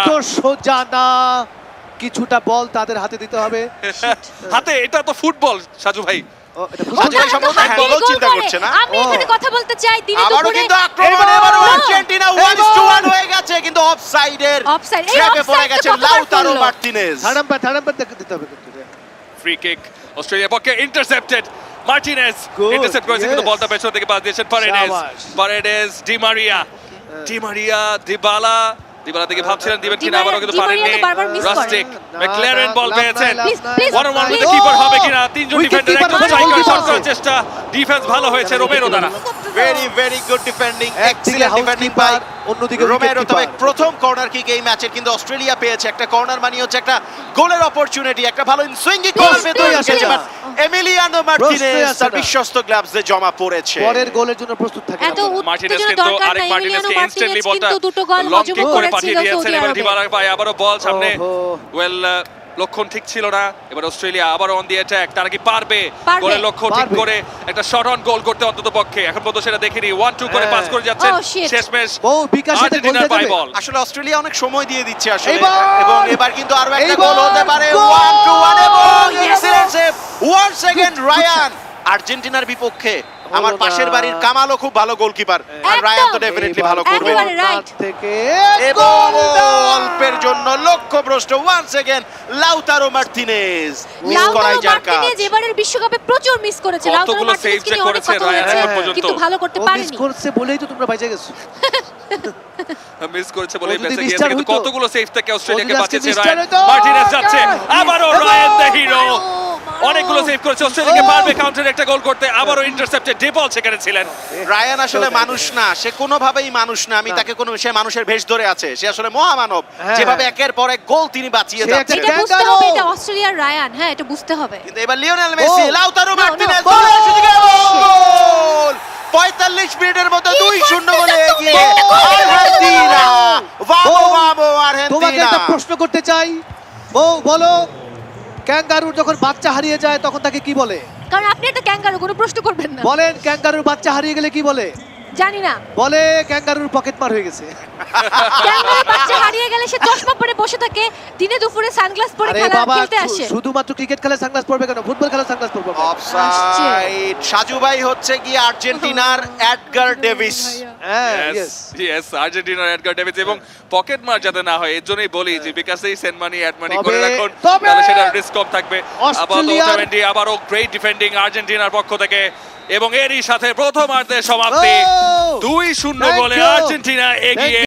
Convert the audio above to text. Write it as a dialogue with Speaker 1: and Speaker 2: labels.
Speaker 1: এত সোজা না, কিছুটা বল তাদের হাতে দিতে হবে।
Speaker 2: হাতে, এটা তো ফুটবল সাজু ভাই।
Speaker 3: সাজু ভাই সম্ভবত হ্যান্ডবল চিন্তা করছে না।
Speaker 4: আমি এখানে কথা বলতে চাই, দিনে
Speaker 3: আবারো
Speaker 4: দুপুরে
Speaker 3: কিন্তু আক্রমণ, এবারো আর্জেন্টিনা 1-1 হয়ে গেছে, কিন্তু অফসাইডের ট্র্যাপে পড়ে গেছে লাউতারো মার্টিনেজ।
Speaker 1: থার্ড আম্পায়ার দিতে হবে কিন্তু।
Speaker 2: ফ্রি কিক অস্ট্রেলিয়ার পক্ষে, ইন্টারসেপ্টেড। মার্টিনেজ ইন্টারসেপ্ট করেছে, কিন্তু বলটা পেছন থেকে পাস দিয়েছেন পারেডেস। ডি মারিয়া দিবালা থেকে ভাবছিলেন দিবেন কিনা, আবারও কিন্তু পারেননি। রাস্টিক ম্যাকলারেন বল পেয়েছেন, one on one with keeper হবে কিনা। তিনজন ডিফেন্ডার একদম স্ট্রাইকার শট করার চেষ্টা, ডিফেন্স ভালো হয়েছে রোমেরো দ্বারা।
Speaker 3: Very good defending, excellent defending by
Speaker 1: অন্যদিকে
Speaker 3: রোমেরো। তবে প্রথম কর্নার কিক এই ম্যাচের কিন্তু অস্ট্রেলিয়া পেয়েছে। একটা কর্নার মানে হচ্ছে একটা গোলের অপরচুনিটি, একটা ভালো সুইঙ্গিং কর্নার ভেতরে এসেছে, বাট এমিলিয়ানো মার্টিনেজ তার বিশ্বস্ত গ্লাভসে জমা পড়েছে।
Speaker 1: পরের গোলের জন্য প্রস্তুত থাকে
Speaker 2: মার্টিনেজ, কিন্তু আরেক মার্টিনেজকে ইনস্ট্যান্টলি বলটা লং কিক করে পাঠিয়ে দিয়েছেন। এবার দিবালা পায় আবারও বল সামনে, ওয়েল লক্ষণ ঠিক ছিল না। এবার অস্ট্রেলিয়া আবার অন দি অ্যাটাক, তারা কি পারবে গোলের লক্ষ্য ঠিক করে একটা শট অন গোল করতে? অন্তত পক্ষে এখন পর্যন্ত সেটা দেখিনি। 1-2 করে পাস করে যাচ্ছেন, শেষমেশ আর্জেন্টিনার পাই বল।
Speaker 3: আসলে অস্ট্রেলিয়া অনেক সময় দিয়ে দিচ্ছে আসলে, এবং এবার কিন্তু আরো একটা গোল হতে পারে। 1-1 এবং excellent save once again Ryan. আর্জেন্টিনার বিপক্ষে আমার পাশের বাড়ির কামালও খুব ভালো গোলকিপার, আর রায়ান তো ডেফিনেটলি ভালো করবে। এবং অল্পের জন্য লক্ষ্যভ্রষ্ট once again Lautaro Martinez. Miss করাই যার কাজ।
Speaker 4: মার্টিনেজ এবারের বিশ্বকাপে প্রচুর মিস করেছে। লাউতারো মার্টিনেজ কি করেছে রায়ান এখন পর্যন্ত, কিন্তু ভালো করতে পারেনি।
Speaker 1: মিস করছে বলেই তো তোমরা বাইচে গেছো।
Speaker 2: মিস করেছে বলেই বেঁচে গিয়েছে, কিন্তু কতগুলো সেভ থেকে অস্ট্রেলিয়াকে বাঁচিয়েছে রায়ান। মার্টিনেজ যাচ্ছে আবারও, রায়ান দ্য হিরো। অনেকগুলো সেভ করেছে অস্ট্রেলিয়াকে, পারবে কাউন্টারে একটা গোল করতে। আবারও ইন্টারসেপ্টেড, ডেপল সেখানে ছিলেন।
Speaker 3: রায়ান আসলে মানুষ না, সে কোনোভাবেই মানুষ না। আমি তাকে কোনো, সে মানুষের ভেষ ধরে আছে, সে আসলে মহামানব। যেভাবে একের পর এক গোল তিনি বাঁচিয়ে যাচ্ছেন,
Speaker 4: এটা বুঝতে হবে, এটা অস্ট্রেলিয়ার রায়ান। হ্যাঁ, এটা বুঝতে হবে।
Speaker 3: কিন্তু এবার লিওনেল মেসি, লাউতারো মার্টিনেজ গোল! 45 মিনিটের মধ্যে 2-0 গোলে এগিয়ে আর্জেন্টিনা। ভামো আর্জেন্টিনা।
Speaker 1: তোমাকে একটা প্রশ্ন করতে চাই, বলো ক্যাঙ্গারুর যখন বাচ্চা হারিয়ে যায় তখন তাকে কি বলে?
Speaker 4: কারণ আপনি একটা ক্যাঙ্গারু, কোনো প্রশ্ন করবেন না।
Speaker 1: বলেন ক্যাঙ্গারুর বাচ্চা হারিয়ে গেলে কি বলে?
Speaker 4: জানি না।
Speaker 1: বলে ক্যাঙ্গারুর পকেট মার হয়ে গেছে।
Speaker 4: ক্যাঙ্গারুর বাচ্চা হারিয়ে গেলে সে চশমা পরে বসে থাকে, দিনে দুপুরে সানগ্লাস পরে খেলতে আসে।
Speaker 1: শুধুমাত্র ক্রিকেট খেলে সানগ্লাস পরবে কেন? ফুটবল খেলে সানগ্লাস পরবে।
Speaker 3: অফসাইড। সাজু ভাই হচ্ছে কি আর্জেন্টিনার এডগার ডেভিস।
Speaker 2: ইয়েস, আর্জেন্টিনার এডগার ডেভিস। এবং পকেট মার যাতে না হয়, এর জন্যই বলি যে বিকাশ এই সেন্ড মানি অ্যাড মানি করে রাখুন, তাহলে সেটা রিস্ক কম থাকবে। আবারও গ্রেট ডিফেন্ডিং আর্জেন্টিনার পক্ষ থেকে, এবং এরই সাথে প্রথমার্ধের সমাপ্তি। 2-0 গোলে আর্জেন্টিনা এগিয়ে।